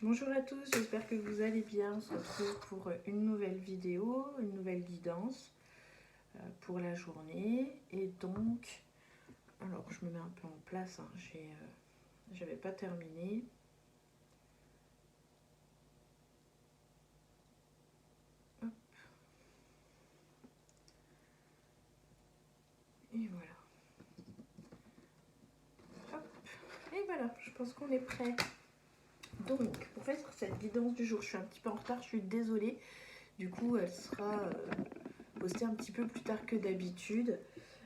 Bonjour à tous, j'espère que vous allez bien. On se retrouve pour une nouvelle vidéo, une nouvelle guidance pour la journée. Et donc, alors je me mets un peu en place, hein, j'avais pas terminé. Hop. Et voilà. Hop. Et voilà, je pense qu'on est prêt. Donc, pour faire cette guidance du jour, je suis un petit peu en retard, je suis désolée. Du coup, elle sera postée un petit peu plus tard que d'habitude.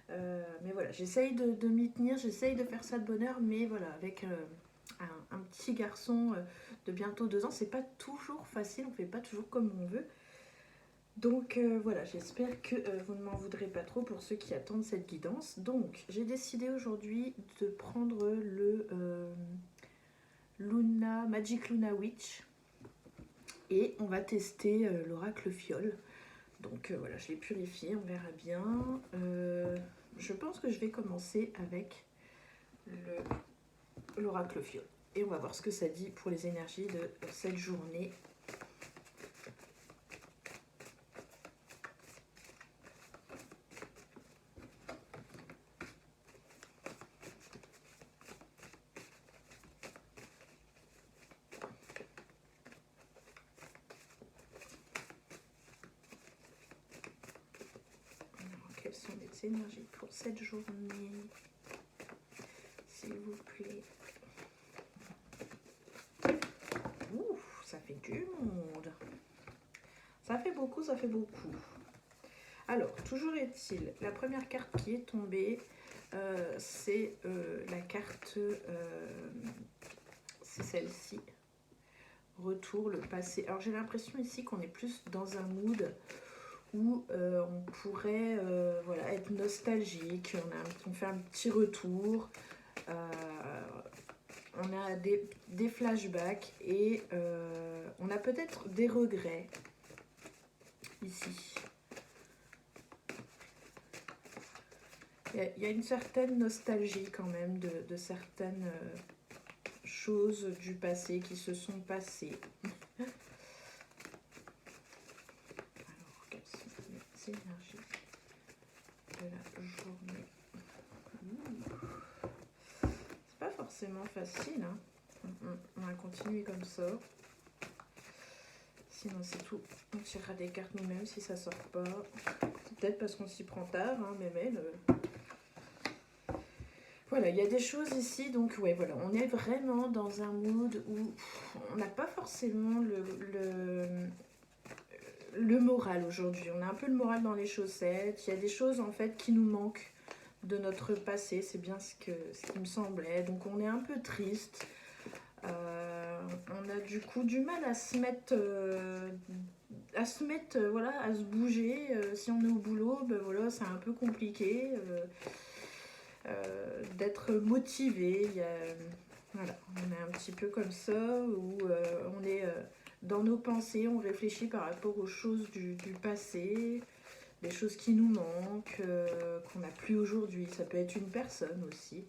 Mais voilà, j'essaye de m'y tenir, j'essaye de faire ça de bonne heure, mais voilà, avec un petit garçon de bientôt 2 ans, c'est pas toujours facile, on fait pas toujours comme on veut. Donc voilà, j'espère que vous ne m'en voudrez pas trop pour ceux qui attendent cette guidance. Donc j'ai décidé aujourd'hui de prendre le Magic Luna Witch et on va tester l'oracle fiole. Donc voilà, je l'ai purifié, on verra bien. Je pense que je vais commencer avec l'oracle fiole. Et on va voir ce que ça dit pour les énergies de cette journée. Alors, quelles sont les énergies pour cette journée, s'il vous plaît? Ouh, ça fait du monde. Ça fait beaucoup, ça fait beaucoup. Alors, toujours est-il, la première carte qui est tombée, c'est la carte, c'est celle-ci. Retour, le passé. Alors, j'ai l'impression ici qu'on est plus dans un mood où on pourrait voilà, être nostalgique. On fait un petit retour. On a des flashbacks et on a peut-être des regrets ici. Il y a une certaine nostalgie quand même de certaines choses du passé qui se sont passées. Alors, quelles sont les énergies de la journée? C'est pas forcément facile, hein. On va continuer comme ça. Sinon c'est tout. On tirera des cartes nous-mêmes si ça sort pas. Peut-être parce qu'on s'y prend tard, hein, mais voilà, il y a des choses ici, donc ouais, voilà, on est vraiment dans un mood où on n'a pas forcément le moral aujourd'hui. On a un peu le moral dans les chaussettes. Il y a des choses en fait qui nous manquent de notre passé. C'est bien ce qui me semblait. Donc on est un peu triste. On a du coup du mal à se mettre, voilà, à se bouger. Si on est au boulot, ben voilà, c'est un peu compliqué d'être motivé. Voilà, on est un petit peu comme ça où on est dans nos pensées, on réfléchit par rapport aux choses du passé, des choses qui nous manquent, qu'on n'a plus aujourd'hui. Ça peut être une personne aussi.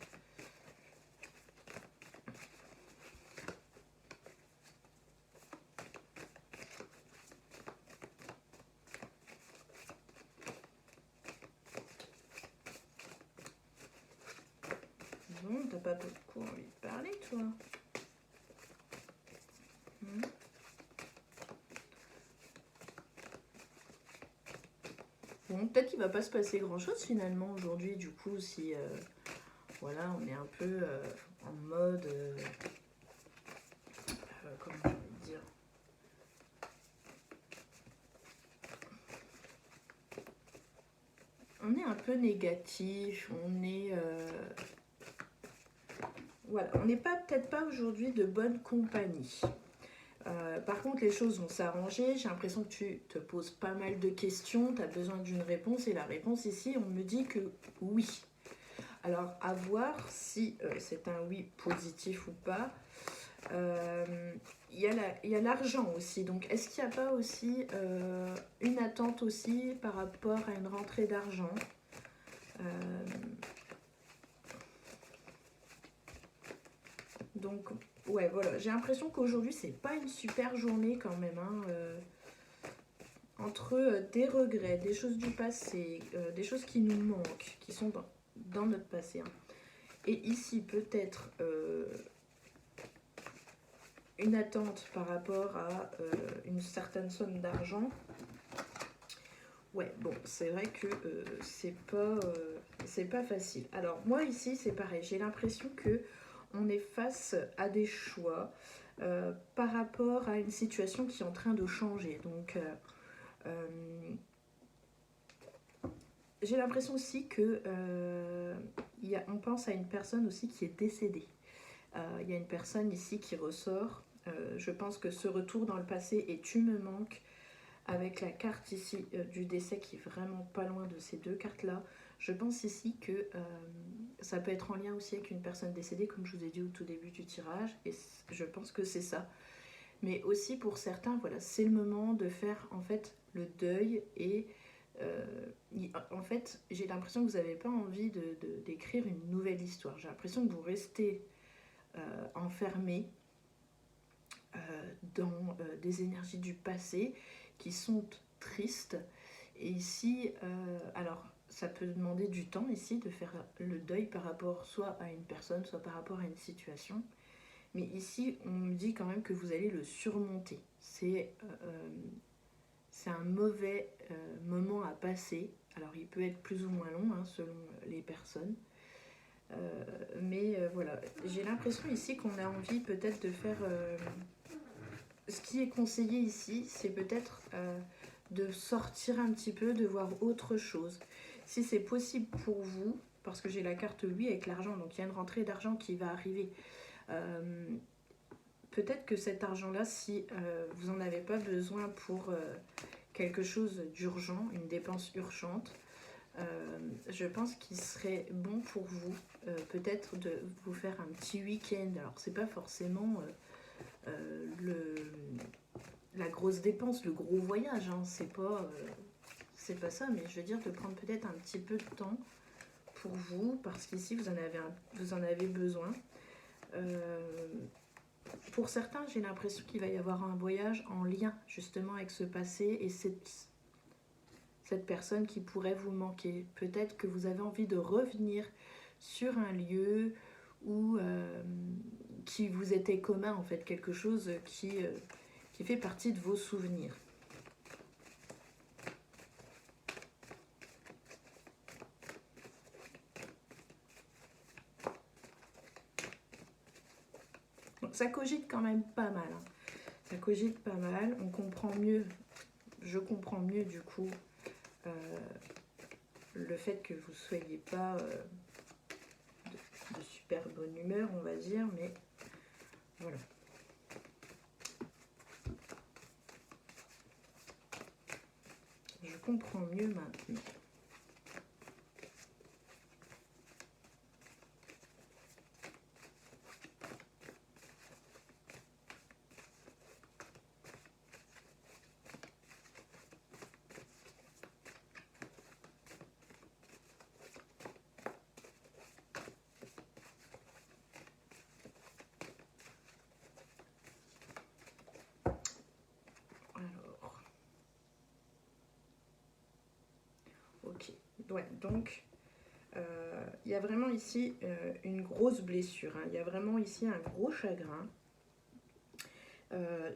Bon, t'as pas beaucoup envie de parler, toi. Bon, peut-être qu'il va pas se passer grand-chose finalement aujourd'hui, du coup, si voilà, on est un peu en mode, comment je vais dire, on est un peu négatif, on est voilà, on n'est peut-être pas aujourd'hui de bonne compagnie. Par contre, les choses vont s'arranger. J'ai l'impression que tu te poses pas mal de questions, tu as besoin d'une réponse, et la réponse ici, on me dit que oui. Alors, à voir si c'est un oui positif ou pas. Il y a l'argent aussi. Donc, est-ce qu'il n'y a pas aussi une attente aussi par rapport à une rentrée d'argent? Donc, Ouais, voilà, j'ai l'impression qu'aujourd'hui, c'est pas une super journée quand même, hein, entre des regrets, des choses du passé, des choses qui nous manquent, qui sont dans notre passé, hein. Et ici, peut-être une attente par rapport à une certaine somme d'argent. Ouais, bon, c'est vrai que c'est pas facile. Alors, moi, ici, c'est pareil. J'ai l'impression que on est face à des choix par rapport à une situation qui est en train de changer. Donc, j'ai l'impression aussi que on pense à une personne aussi qui est décédée. Il y a une personne ici qui ressort. Je pense que ce retour dans le passé et tu me manques, avec la carte ici du décès qui est vraiment pas loin de ces deux cartes là, je pense ici que ça peut être en lien aussi avec une personne décédée, comme je vous ai dit au tout début du tirage, et je pense que c'est ça. Mais aussi pour certains, voilà, c'est le moment de faire en fait le deuil et en fait, j'ai l'impression que vous n'avez pas envie d'écrire une nouvelle histoire. J'ai l'impression que vous restez enfermé dans des énergies du passé qui sont tristes. Et ici, alors ça peut demander du temps ici de faire le deuil par rapport soit à une personne, soit par rapport à une situation. Mais ici, on me dit quand même que vous allez le surmonter. C'est un mauvais moment à passer. Alors il peut être plus ou moins long hein, selon les personnes. Mais voilà, j'ai l'impression ici qu'on a envie peut-être de faire... ce qui est conseillé ici, c'est peut-être de sortir un petit peu, de voir autre chose. Si c'est possible pour vous, parce que j'ai la carte 8 avec l'argent, donc il y a une rentrée d'argent qui va arriver. Peut-être que cet argent-là, si vous n'en avez pas besoin pour quelque chose d'urgent, une dépense urgente, je pense qu'il serait bon pour vous peut-être de vous faire un petit week-end. Alors c'est pas forcément la grosse dépense, le gros voyage, hein, c'est pas ça, mais je veux dire de prendre peut-être un petit peu de temps pour vous, parce qu'ici vous en avez besoin. Pour certains, j'ai l'impression qu'il va y avoir un voyage en lien justement avec ce passé et cette personne qui pourrait vous manquer. Peut-être que vous avez envie de revenir sur un lieu où, qui vous était commun, en fait, quelque chose qui fait partie de vos souvenirs. Donc, ça cogite quand même pas mal, hein. Ça cogite pas mal, on comprend mieux, je comprends mieux du coup le fait que vous soyez pas de super bonne humeur, on va dire, mais voilà. Je comprends mieux maintenant. Alors, ok, ouais, donc il y a vraiment ici une grosse blessure, hein. Il y a vraiment ici un gros chagrin.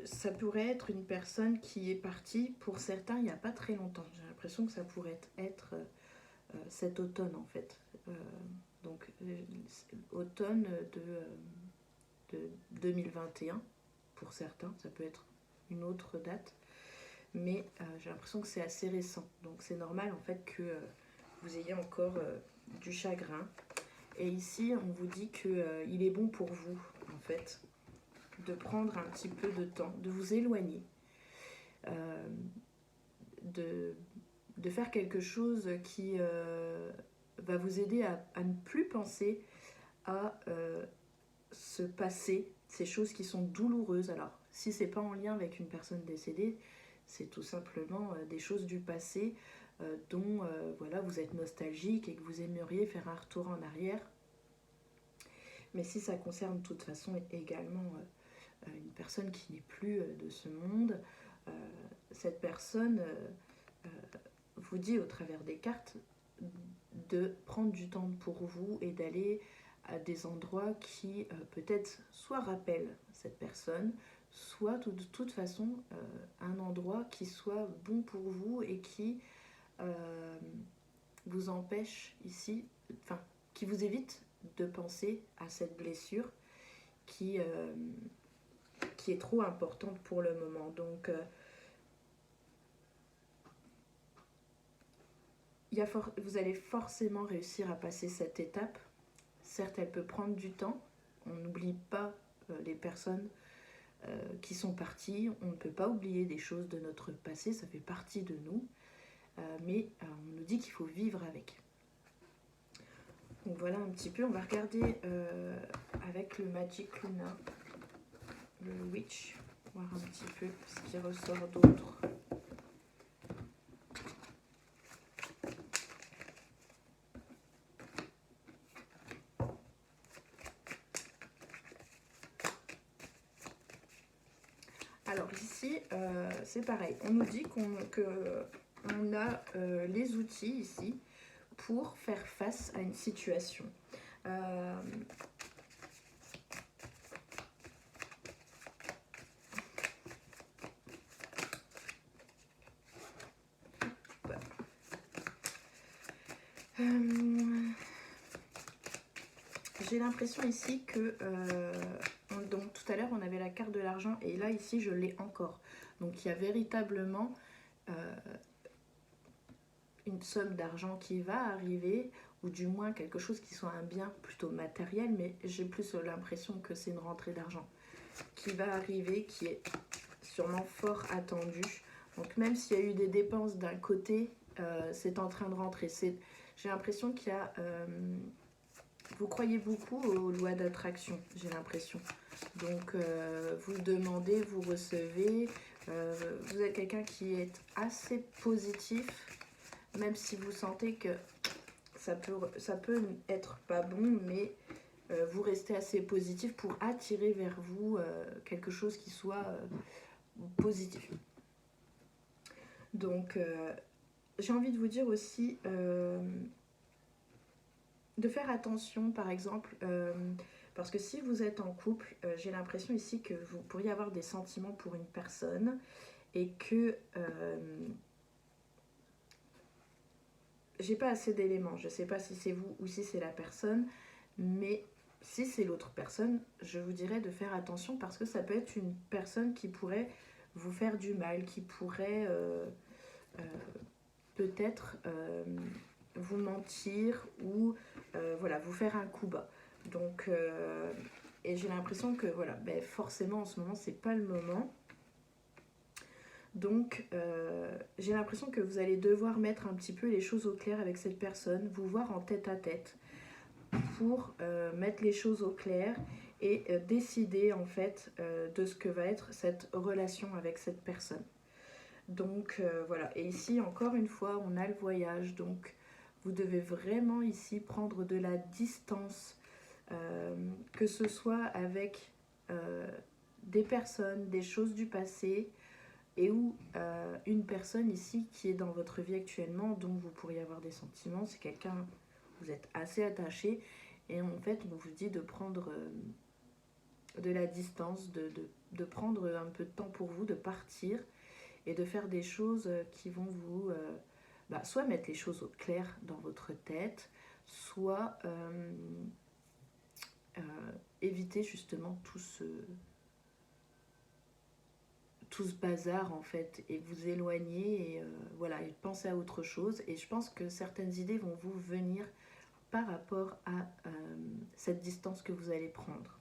Ça pourrait être une personne qui est partie, pour certains, il n'y a pas très longtemps. J'ai l'impression que ça pourrait être cet automne, en fait. Donc, automne de 2021, pour certains. Ça peut être une autre date. Mais j'ai l'impression que c'est assez récent. Donc, c'est normal, en fait, que vous ayez encore du chagrin. Et ici, on vous dit qu'il est bon pour vous, en fait, de prendre un petit peu de temps, de vous éloigner, de faire quelque chose qui va vous aider à ne plus penser à ce passé, ces choses qui sont douloureuses. Alors, si c'est pas en lien avec une personne décédée, c'est tout simplement des choses du passé dont voilà, vous êtes nostalgique et que vous aimeriez faire un retour en arrière. Mais si ça concerne de toute façon également une personne qui n'est plus de ce monde, cette personne vous dit au travers des cartes de prendre du temps pour vous et d'aller à des endroits qui peut-être soit rappellent cette personne, soit de toute façon un endroit qui soit bon pour vous et qui vous empêche ici, enfin qui vous évite de penser à cette blessure qui est trop importante pour le moment. Donc vous allez forcément réussir à passer cette étape. Certes, elle peut prendre du temps. On n'oublie pas les personnes qui sont parties. On ne peut pas oublier des choses de notre passé, ça fait partie de nous. Mais on nous dit qu'il faut vivre avec. Donc voilà un petit peu. On va regarder avec le Magic Luna, le Witch, voir un petit peu ce qui ressort d'autre. Alors ici, c'est pareil. On nous dit qu'on a les outils ici pour faire face à une situation. J'ai l'impression ici que donc tout à l'heure on avait la carte de l'argent et là ici je l'ai encore. Donc il y a véritablement une somme d'argent qui va arriver, ou du moins quelque chose qui soit un bien plutôt matériel, mais j'ai plus l'impression que c'est une rentrée d'argent qui va arriver, qui est sûrement fort attendue. Donc même s'il y a eu des dépenses d'un côté, c'est en train de rentrer. J'ai l'impression qu'il y a... vous croyez beaucoup aux lois d'attraction, j'ai l'impression. Donc vous demandez, vous recevez. Vous êtes quelqu'un qui est assez positif, même si vous sentez que ça peut être pas bon, mais vous restez assez positif pour attirer vers vous quelque chose qui soit positif. Donc j'ai envie de vous dire aussi de faire attention, par exemple, parce que si vous êtes en couple, j'ai l'impression ici que vous pourriez avoir des sentiments pour une personne et que j'ai pas assez d'éléments. Je sais pas si c'est vous ou si c'est la personne, mais si c'est l'autre personne, je vous dirais de faire attention parce que ça peut être une personne qui pourrait vous faire du mal, qui pourrait peut-être vous mentir ou voilà, vous faire un coup bas. Donc et j'ai l'impression que voilà, ben forcément en ce moment c'est pas le moment. Donc j'ai l'impression que vous allez devoir mettre un petit peu les choses au clair avec cette personne, vous voir en tête à tête pour mettre les choses au clair et décider en fait de ce que va être cette relation avec cette personne. Donc voilà, et ici encore une fois on a le voyage, donc vous devez vraiment ici prendre de la distance, que ce soit avec des personnes, des choses du passé, et ou une personne ici qui est dans votre vie actuellement, dont vous pourriez avoir des sentiments, c'est quelqu'un, vous êtes assez attaché, et en fait on vous dit de prendre de la distance, de prendre un peu de temps pour vous, de partir, et de faire des choses qui vont vous soit mettre les choses au clair dans votre tête, soit éviter justement tout ce bazar en fait et vous éloigner et voilà, et penser à autre chose. Et je pense que certaines idées vont vous venir par rapport à cette distance que vous allez prendre.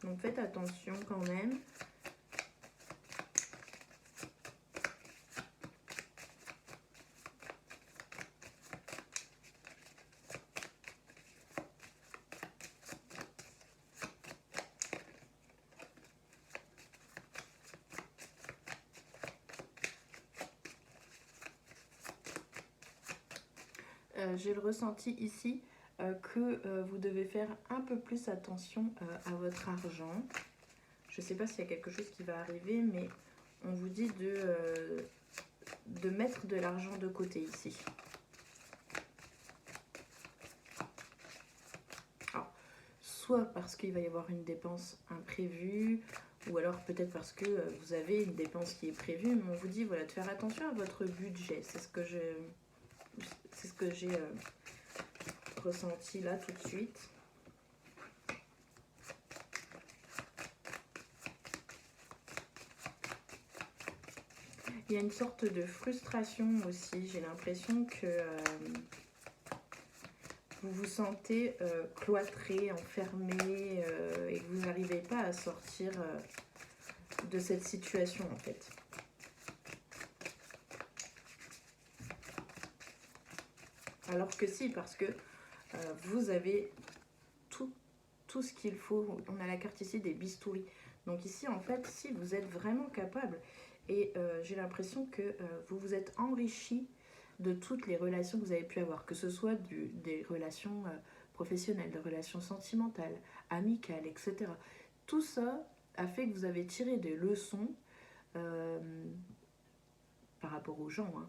Donc faites attention quand même. J'ai le ressenti ici que vous devez faire un peu plus attention à votre argent. Je ne sais pas s'il y a quelque chose qui va arriver, mais on vous dit de mettre de l'argent de côté ici. Alors, soit parce qu'il va y avoir une dépense imprévue, ou alors peut-être parce que vous avez une dépense qui est prévue, mais on vous dit voilà, de faire attention à votre budget. C'est ce que j'ai ressenti là tout de suite. Il y a une sorte de frustration aussi. J'ai l'impression que vous vous sentez cloîtré, enfermé et que vous n'arrivez pas à sortir de cette situation en fait. Alors que si, parce que vous avez tout ce qu'il faut. On a la carte ici des bistouris. Donc ici, en fait, si vous êtes vraiment capable, et j'ai l'impression que vous vous êtes enrichi de toutes les relations que vous avez pu avoir, que ce soit des relations professionnelles, des relations sentimentales, amicales, etc. Tout ça a fait que vous avez tiré des leçons par rapport aux gens, hein,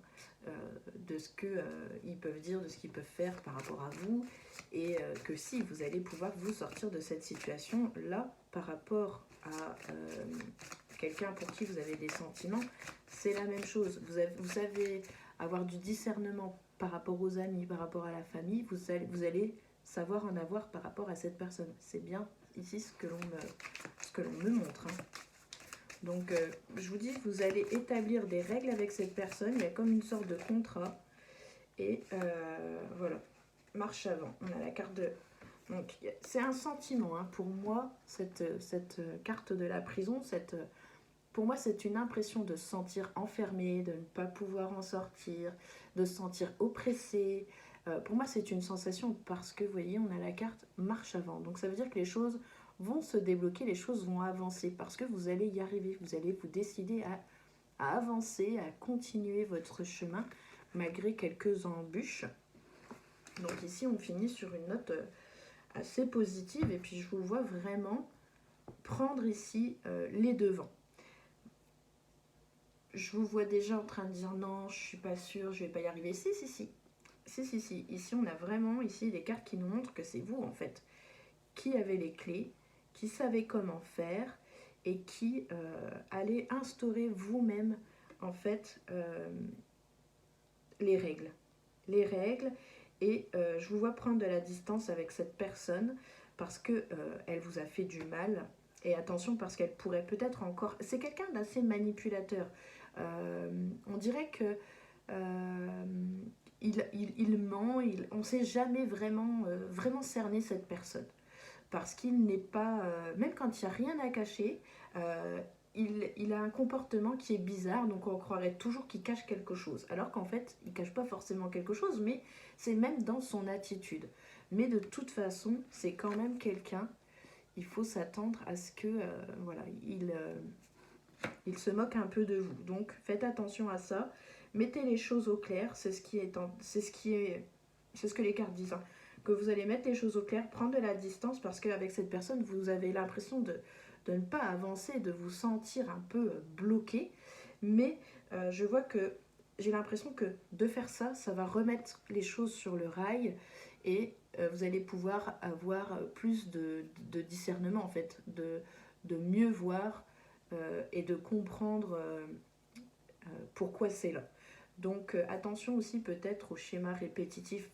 de ce qu'ils peuvent dire, de ce qu'ils peuvent faire par rapport à vous, et que si vous allez pouvoir vous sortir de cette situation là par rapport à quelqu'un pour qui vous avez des sentiments, c'est la même chose. Vous savez avoir du discernement par rapport aux amis, par rapport à la famille, vous allez savoir en avoir par rapport à cette personne. C'est bien ici ce que l'on me montre, hein. Donc, je vous dis, vous allez établir des règles avec cette personne. Il y a comme une sorte de contrat. Et voilà, marche avant. On a la carte de... Donc, c'est un sentiment. Hein. Pour moi, cette carte de la prison, pour moi, c'est une impression de se sentir enfermé, de ne pas pouvoir en sortir, de se sentir oppressé. Pour moi, c'est une sensation parce que, vous voyez, on a la carte marche avant. Donc, ça veut dire que les choses vont se débloquer, les choses vont avancer parce que vous allez y arriver, vous allez vous décider à avancer, à continuer votre chemin malgré quelques embûches. Donc ici on finit sur une note assez positive et puis je vous vois vraiment prendre ici les devants. Je vous vois déjà en train de dire non, je suis pas sûre, je vais pas y arriver. Si. Ici on a vraiment ici des cartes qui nous montrent que c'est vous en fait qui avez les clés, qui savez comment faire et qui allez instaurer vous-même en fait les règles. Et je vous vois prendre de la distance avec cette personne parce que elle vous a fait du mal. Et attention parce qu'elle pourrait peut-être encore... C'est quelqu'un d'assez manipulateur. On dirait que il ment, on ne sait jamais vraiment cerner cette personne. Parce qu'il n'est pas, même quand il n'y a rien à cacher, il a un comportement qui est bizarre, donc on croirait toujours qu'il cache quelque chose. Alors qu'en fait, il ne cache pas forcément quelque chose, mais c'est même dans son attitude. Mais de toute façon, c'est quand même quelqu'un, il faut s'attendre à ce que, voilà, il se moque un peu de vous. Donc faites attention à ça, mettez les choses au clair, c'est ce que les cartes disent, hein. Que vous allez mettre les choses au clair, prendre de la distance parce qu'avec cette personne, vous avez l'impression de ne pas avancer, de vous sentir un peu bloqué. Mais je vois que j'ai l'impression que de faire ça, ça va remettre les choses sur le rail et vous allez pouvoir avoir plus de discernement en fait, de mieux voir et de comprendre pourquoi c'est là. Donc attention aussi peut-être aux schémas répétitifs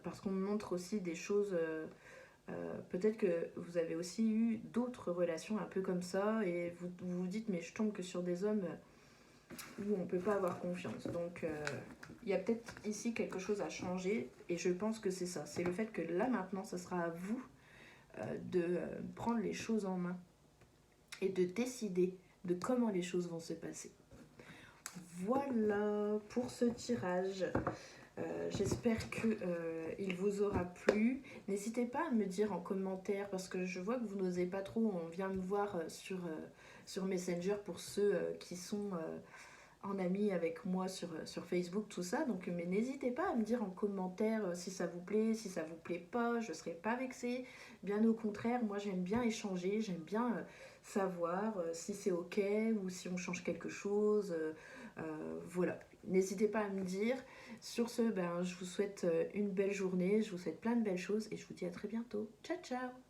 parce qu'on me montre aussi des choses, peut-être que vous avez aussi eu d'autres relations un peu comme ça et vous vous dites mais je tombe que sur des hommes où on ne peut pas avoir confiance. Donc il y a peut-être ici quelque chose à changer et je pense que c'est ça. C'est le fait que là maintenant, ça sera à vous de prendre les choses en main et de décider de comment les choses vont se passer. Voilà pour ce tirage. J'espère qu'il vous aura plu. N'hésitez pas à me dire en commentaire parce que je vois que vous n'osez pas trop. On vient me voir sur Messenger pour ceux qui sont en ami avec moi sur Facebook, tout ça. Donc, mais n'hésitez pas à me dire en commentaire si ça vous plaît, si ça vous plaît pas. Je serai pas vexée. Bien au contraire, moi j'aime bien échanger, j'aime bien savoir si c'est ok ou si on change quelque chose. Voilà. N'hésitez pas à me dire. Sur ce, ben, je vous souhaite une belle journée, je vous souhaite plein de belles choses et je vous dis à très bientôt. Ciao, ciao!